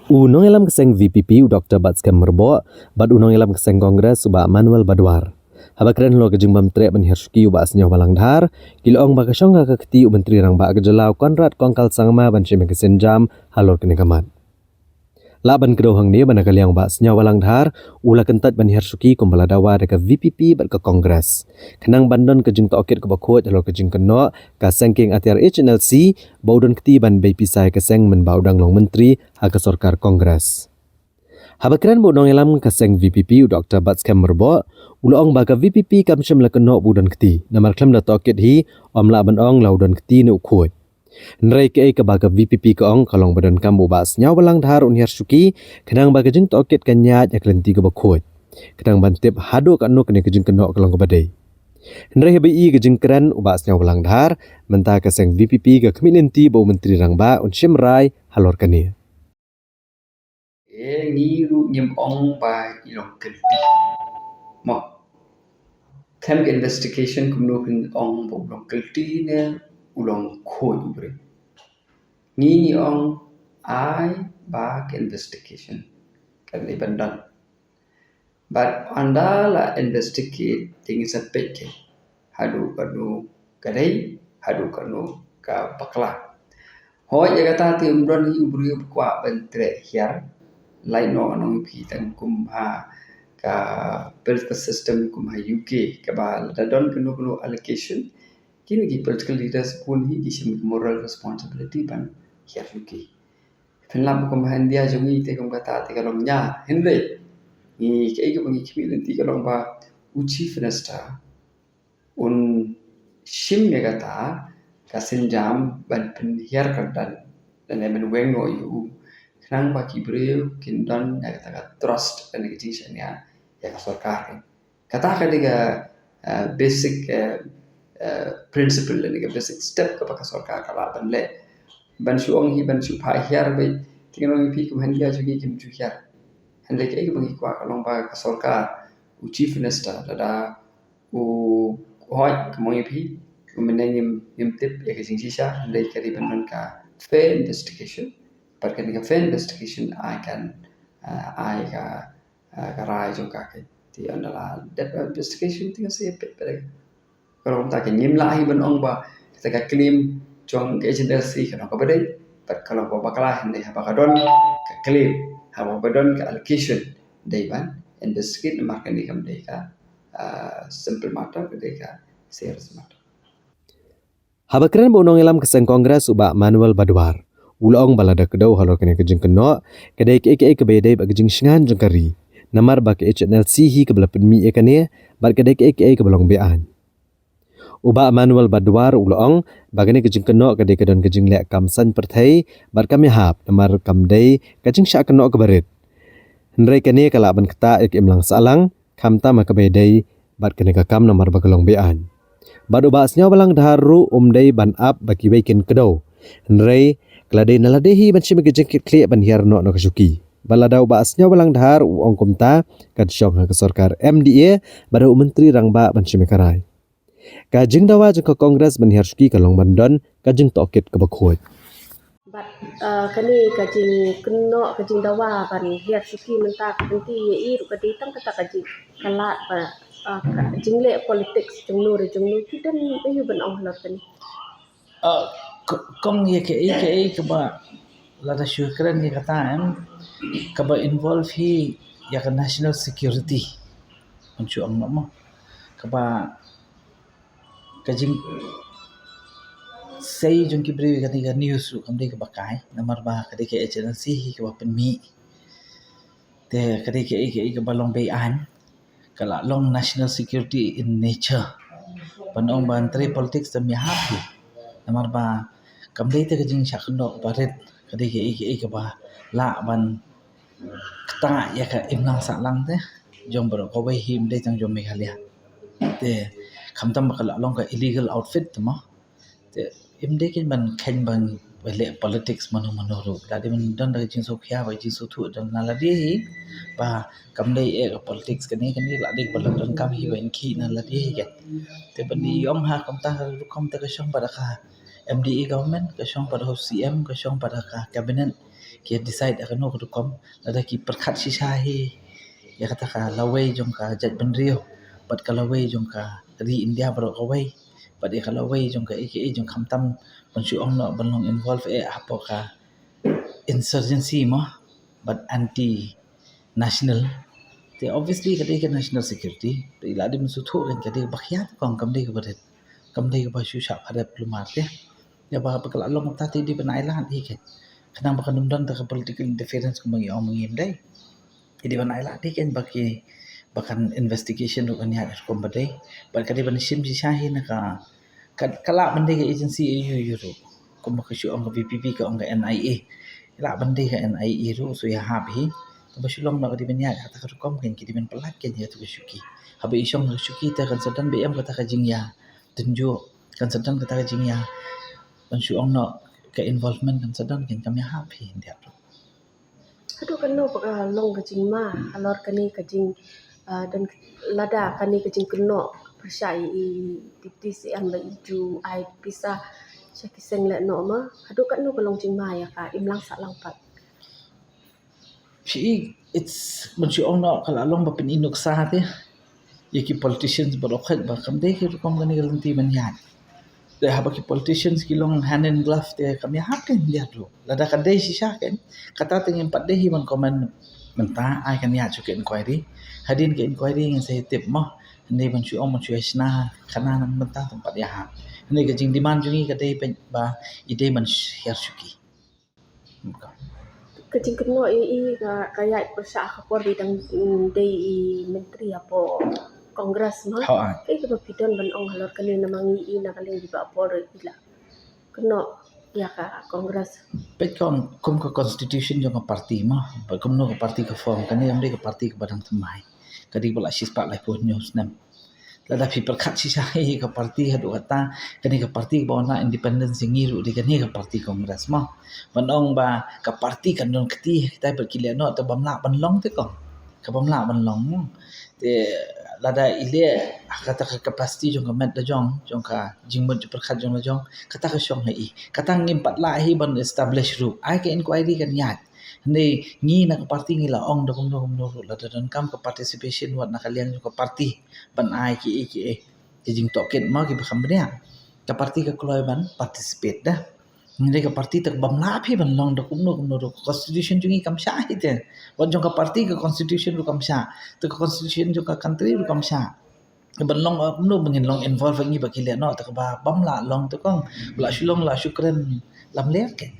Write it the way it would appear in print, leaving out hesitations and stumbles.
Unong ilam keseng VPP Dr. Batskam Merbo, bad unong ilam keseng Kongres Subak Manuel Badwar. Habakren lo kejeng bam trek ban hirsuki ubak senyaw balangdhar, kilong bakasong ka keti menteri rang bak kejelau Konrad Kongkal Sangma ban syem kesenjam halor kene kamat. Laban kedohang ni ban kaliang bak senyaw balangdhar, ula kentat ban hirsuki kumbala dawa deka VPP bat ke Kongres. Kenang bandon kejeng tokit ke bakut halor kejeng keno ka sengking atiar HNLC, baudon keti ban bay pisai keseng men baudang long menteri ha ke sorkar Kongres. Habakran bu nong elam kaseng VPP Dr. Batskam Merbo, ulong baga VPP kam syem la keno budan keti. Namar klem da tokit hi om la ban ong laudon keti ne ukut. Nrai ke baga VPP ke ong kalong badan kam bu bas nyaw balang dhar un hirsuki, kenang baga jeng tokit kanyat yak lenti ke bakut. Kenang bantip hadu kanu kene kejeng keno kalong ke badai. Nrai HBI kejeng keren ubas nyaw balang dhar, mentah kaseng VPP ke kemilenti bau menteri rang ba un syem rai halor kene. Ni ru nyem ong ba ilong kelti mo tham investigation kumno kin ong bo long kelti ne ulong khoi bre ni ong ai ba investigation kan ni bandan but andala investigate thing is a peke hadu kanu kadai hadu kanu ka bakla hoi ya kata ti umron hi ubri kwa bentre hiar lai no anong pi tan kum ha ka political system kum ha UK ka ba da don kuno allocation kini ki political leaders pun hi ki moral responsibility ban here UK Finland kum ha India jongi te kum kata te kalong nya henre ni ke ke bangi ki lenti kalong ba chief minister un shim me kata ka sinjam ban pin here kan dan men weng no yu Kenang baki beliau kindan ya kata trust dan kejisan ya sorkar. Kata kadiga basic principle dan basic step kepada sorkar kalau banle ban suong hi ban su pai hiar bai tinggal pi kum handia juga kim ju hiar. Hande ke bagi kwa kalong ba sorkar u chief minister dada u hoi kemoy pi kumeneng yim tip ya kejingsi hande kadi ban ka fair investigation but kan ka fair investigation I can I ka rai jo ka ke ti andala that investigation ti se pe pe kalau ta ke nyim lai ban ong ba ta ka claim jong ke agency kan ka badai but kalau ba bakala hande ha ba don ka claim ha ba don ka allocation dai ban investigate makan ni kam dai ka simple matter dai ka serious matter Habakran bu nong elam keseng Kongres ubak Manuel Badwar. Ulong balada kedau halor kene kejeng keno, kedai ke bedai bak kejeng shingan jengkari. Namar bak HNLC hi ke belapen mi ekane, bak kedai ke belong bean. Ubak Manuel Badwar ulong, bagane kejeng keno kedai kedon kejeng lek kamsan perthai, bak kami hap, namar kamdai kejeng syak keno ke barit. Henrai kene kalaban keta ek imlang salang, kamta maka bedai, bak kene kakam namar bak kelong bean. Bad ubak senyaw balang dharu umdai ban up baki weiken kedau. Henrai Keladai naladehi ban syem kejengkit klik ban hiar no kesuki. Balada ubak asnya balang dhar ong kumta kad syong ha kesorkar MDA bada menteri rang ba ban syem karai. Kajeng dawa jeng ke Kongres ban hiar suki kalong bandon kajeng tokit ke bakut. But kani kajing keno kajing dawa ban hiar suki mentak nanti ye ru kaditang kata kajing kala kajing le politics jengnu kidan ayu ban ong halot kani. Kong ye ke ba lada syukran ye kata ka ba involve hi ya ka national security uncu ang mo ka ba kajing say jung ki bri ka news ru kam de ka ba kai namar ba ka de ke agency hi ka ba penmi te ka de ke ba long bay an kala long national security in nature panong ban tre politics tam ya ha namar ba kamdai te kajing syakno baret kadi ke ba la ban kta ya ka imlang salang te jom bro ko bai him de tang jom Meghalaya te khamtam bakala long ka illegal outfit mo te imde kin ban khen ban bele politics manu ru la de man don da jing so khya ba jing so thu don na la de hi ba kamdai politics kani la de balan don kam hi ban khi na la de ke te ban ni yom ha kamta ru kam ta ka shong ba ka MDA government ka syong pada CM ka syong pada ka cabinet Kia decide akan no kedukom ada ki perkhat sisahi. Ya kata ka lawai jong ka jat benrio. Bat ka lawai jong ka ri India bro kawai. Bat ya ka lawai jong ka AKA jong khamtam pensu ong no belong involve apa ka insurgency mo but anti national. Thì obviously cái đây cái national security thì là điểm số thuốc cái đây bạc hiat còn cầm đây cái vật cầm đây cái bao nhiêu sạp ada pelumat ya ya bah bakal long ta ti di benai lah di kan kadang bakal nundan ta political interference ko mangi mangim dai di benai lah di kan baki bakan investigation ro kan ya ko badai bak kadai ban sim si shahi na ka kala bande ke agency EU ro ko makasyu ang VPP ka ang NIA la bande ka NIA ro so ya habi Basulong nak di banyak kata kerukom kan kita pelat kan ya tu syuki. Habis isong syuki ta kan sedan BM kata ka jingya. Tunjuk kan sedan kata ka jingya. Bansuong nak ke involvement kan sedan kan kami happy dia tu. Aduh kanu long kajing ma alor kani kajing dan lada kani kajing keno persyai titi si an ba iju ai pisah syakiseng le no ma. Aduh kanu belong jing ma ya ka imlang sak lang pat. It's bansuong nak kalau long ba pininok sa te. Yaki politicians berokhat ba kamde ki rukom kani galanti banyak. Dah habaki politicians kilong hand in glove dia kami hakin dia tu. Lada kadai sisa kan. Kata tingin 4 dehi man komen mentah ai kan ya cukai inquiry. Hadin ke inquiry yang saya tip mah. Ini bansuong isna kana nang mentah tempat dia ha. Ini kajing demand jungi kadai ba ide man share syuki. Kajing keno kaya persa kapor bidang dei menteri apa kongres mah. Kai ke bidon ban ong halor kani namangi na kaling di ba por ila. Keno ya ka kongres. Pekon kum ke constitution jong parti mah. Kum no ke parti ke form kani amde ke parti ke badang temai. Kadi bola sispak lai pun news nam. Lada pi perkat sisahi ke parti hadu kata kani ke parti bawa independence ngiru di kani ke parti kongres mah. Banong ba ke parti kan don keti kita berkilia no atau bamla banlong te kong. Ke bamla banlong. Te lada ile kata ke pasti jong ke met da jong ka jingmut perkat jong la jong kata ke syong hai kata ngimpat la hi ban establish ru ai ke inquiry kan yat ni ngi na ke parti ngi la ong dokum lada dan kam ke participation wat nak kalian ke parti ban ai ki jing token ma ki bakam benya ke parti ke keloy ban participate dah ngi ke parti tak bam la phi ban long dokum constitution jungi kam sha ite wat jong ke parti ke constitution ru kam sha to constitution jong ke country ru kam sha ban long no bengin long involve ngi bakile no tak ba bam la long to kong la shulong la shukran lam le ken